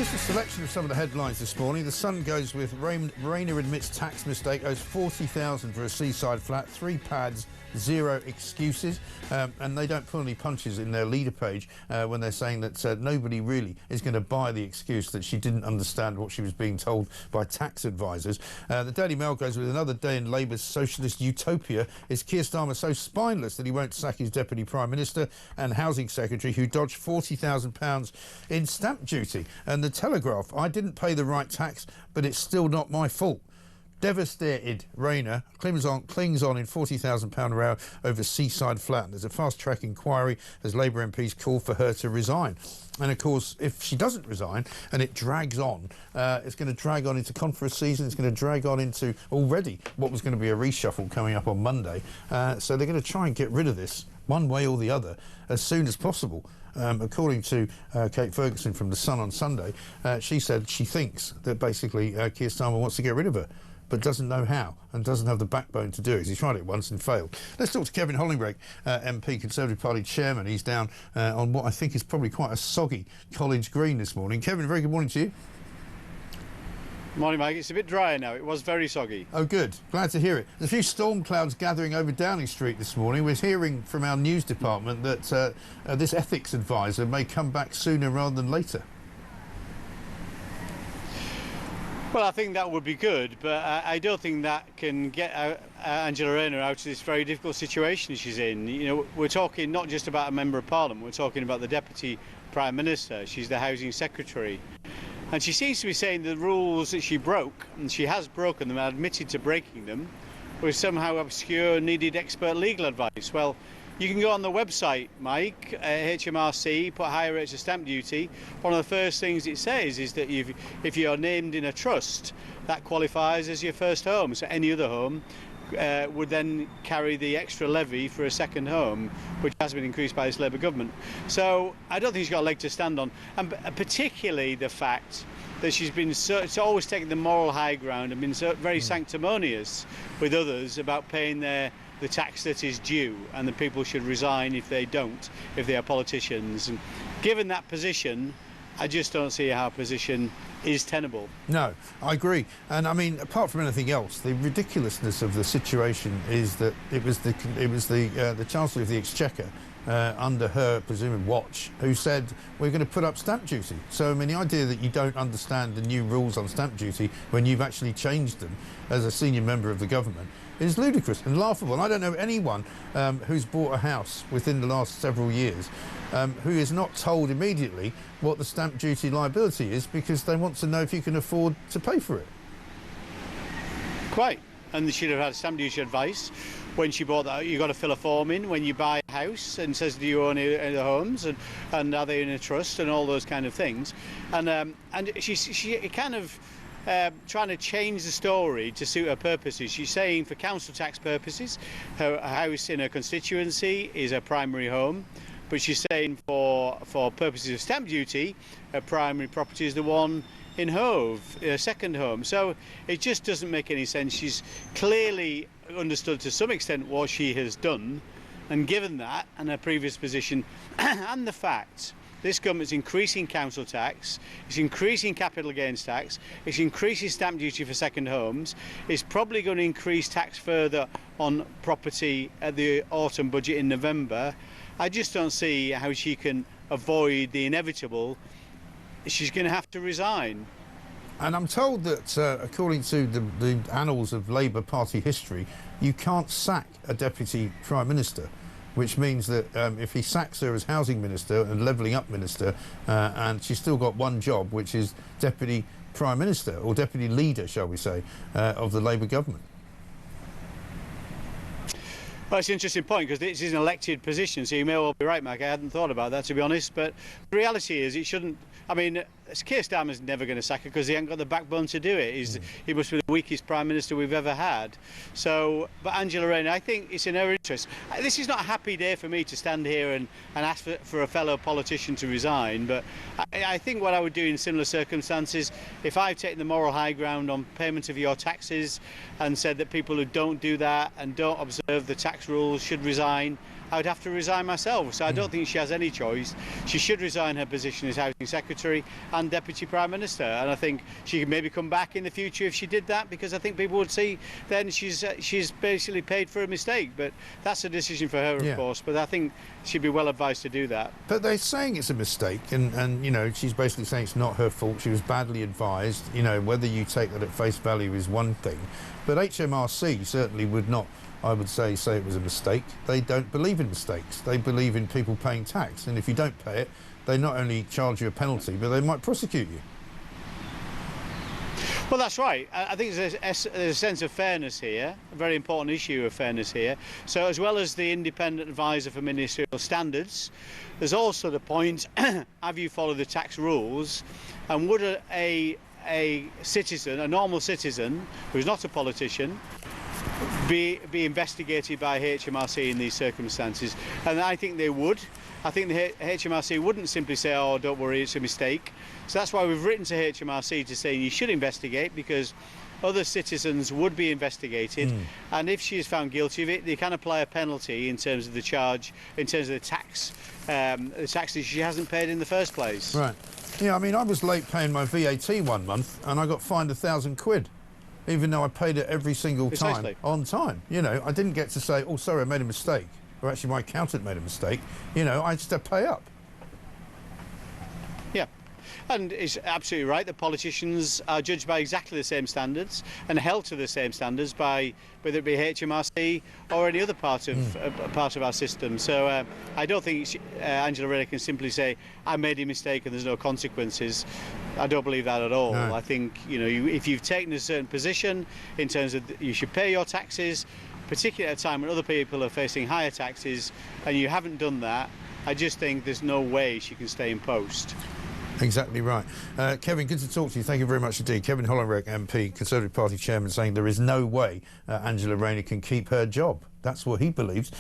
Just a selection of some of the headlines this morning. The Sun goes with Rayner admits tax mistake, owes $40,000 for a seaside flat, 3 pads, 0 excuses, and they don't pull any punches in their leader page when they're saying that nobody really is going to buy the excuse that she didn't understand what she was being told by tax advisors. The Daily Mail goes with another day in Labour's socialist utopia. Is Keir Starmer so spineless that he won't sack his Deputy Prime Minister and Housing Secretary who dodged £40,000 in stamp duty? And the Telegraph, I didn't pay the right tax, but it's still not my fault. Devastated, Rayner clings on in £40,000 row over seaside flat. There's a fast-track inquiry as Labour MPs call for her to resign. And, of course, if she doesn't resign and it drags on, it's going to drag on into conference season. It's going to drag on into already what was going to be a reshuffle coming up on Monday. So they're going to try and get rid of this one way or the other as soon as possible. According to Kate Ferguson from The Sun on Sunday, she said she thinks that basically Keir Starmer wants to get rid of her, but doesn't know how and doesn't have the backbone to do it. He's tried it once and failed. Let's talk to Kevin Hollinrake, MP, Conservative Party chairman. He's down on what I think is probably quite a soggy College Green this morning. Kevin, very good morning to you. Morning, Mike. It's a bit drier now. It was very soggy. Oh, good. Glad to hear it. There's a few storm clouds gathering over Downing Street this morning. We're hearing from our news department that this ethics advisor may come back sooner rather than later. Well, I think that would be good, but I don't think that can get Angela Rayner out of this very difficult situation she's in. You know, we're talking not just about a Member of Parliament, we're talking about the Deputy Prime Minister. She's the Housing Secretary. And she seems to be saying the rules that she broke, and she has broken them and admitted to breaking them, was somehow obscure and needed expert legal advice. Well, you can go on the website, Mike, HMRC, put higher rates of stamp duty. One of the first things it says is that if you're named in a trust, that qualifies as your first home. So any other home would then carry the extra levy for a second home, which has been increased by this Labour government. So I don't think she's got a leg to stand on, and particularly the fact that she's been it's always taken the moral high ground and been very sanctimonious with others about paying the tax that is due, and the people should resign if they don't, if they are politicians. And given that position, I just don't see how a position is tenable. No, I agree. And I mean, apart from anything else, the ridiculousness of the situation is that it was the Chancellor of the Exchequer under her presumed watch who said we're going to put up stamp duty. So I mean, the idea that you don't understand the new rules on stamp duty when you've actually changed them as a senior member of the government is ludicrous and laughable. And I don't know anyone who's bought a house within the last several years who is not told immediately what the stamp duty liability is, because they want to know if you can afford to pay for it. Quite. And they should have had stamp duty advice when she bought that. You've got to fill a form in when you buy a house and says, do you own any homes, and are they in a trust, and all those kind of things. And she kind of trying to change the story to suit her purposes. She's saying for council tax purposes, her house in her constituency is her primary home, but she's saying for purposes of stamp duty, her primary property is the one in Hove, her second home. So it just doesn't make any sense. She's clearly understood to some extent what she has done, and given that and her previous position and the fact this government's increasing council tax, it's increasing capital gains tax, it's increasing stamp duty for second homes, it's probably going to increase tax further on property at the autumn budget in November. I just don't see how she can avoid the inevitable. She's going to have to resign. And I'm told that, according to the annals of Labour Party history, you can't sack a Deputy Prime Minister, which means that if he sacks her as Housing Minister and Levelling Up Minister, and she's still got one job, which is Deputy Prime Minister, or Deputy Leader, shall we say, of the Labour government. Well, it's an interesting point, because this is an elected position, so you may well be right, Mark. I hadn't thought about that, to be honest, but the reality is it shouldn't. I mean, Keir Starmer's never going to sack her because he hasn't got the backbone to do it. He must be the weakest Prime Minister we've ever had. So, but Angela Rayner, I think it's in her interest. This is not a happy day for me to stand here and ask for a fellow politician to resign, but I think what I would do in similar circumstances, if I've taken the moral high ground on payment of your taxes and said that people who don't do that and don't observe the tax rules should resign, I would have to resign myself. So I don't think she has any choice. She should resign her position as Housing Secretary and Deputy Prime Minister. And I think she could maybe come back in the future if she did that, because I think people would see then she's basically paid for a mistake. But that's a decision for her, of course. But I think she'd be well advised to do that. But they're saying it's a mistake, and you know, she's basically saying it's not her fault. She was badly advised. You know, whether you take that at face value is one thing, but HMRC certainly would not, I would say it was a mistake. They don't believe in mistakes. They believe in people paying tax, and if you don't pay it, they not only charge you a penalty, but they might prosecute you. Well, that's right. I think there's a sense of fairness here, a very important issue of fairness here. So as well as the independent advisor for ministerial standards, there's also the point, have you followed the tax rules, and would a citizen, a normal citizen, who's not a politician, be investigated by HMRC in these circumstances? And I think they would. I think the HMRC wouldn't simply say, oh, don't worry, it's a mistake. So that's why we've written to HMRC to say you should investigate, because other citizens would be investigated, and if she is found guilty of it, they can apply a penalty in terms of the charge, in terms of the tax that she hasn't paid in the first place. Right. Yeah, I mean, I was late paying my VAT 1 month, and I got fined £1,000, even though I paid it every single time on time. You know, I didn't get to say, oh, sorry, I made a mistake, or actually my accountant made a mistake. You know, I just had to pay up. Yeah. And it's absolutely right that politicians are judged by exactly the same standards and held to the same standards by whether it be HMRC or any other part of our system. So I don't think Angela Rayner can simply say, I made a mistake and there's no consequences. I don't believe that at all. No. I think, you know, if you've taken a certain position in terms of you should pay your taxes, particularly at a time when other people are facing higher taxes, and you haven't done that, I just think there's no way she can stay in post. Exactly right. Kevin, good to talk to you. Thank you very much indeed. Kevin Hollinrake, MP, Conservative Party Chairman, saying there is no way Angela Rayner can keep her job. That's what he believes.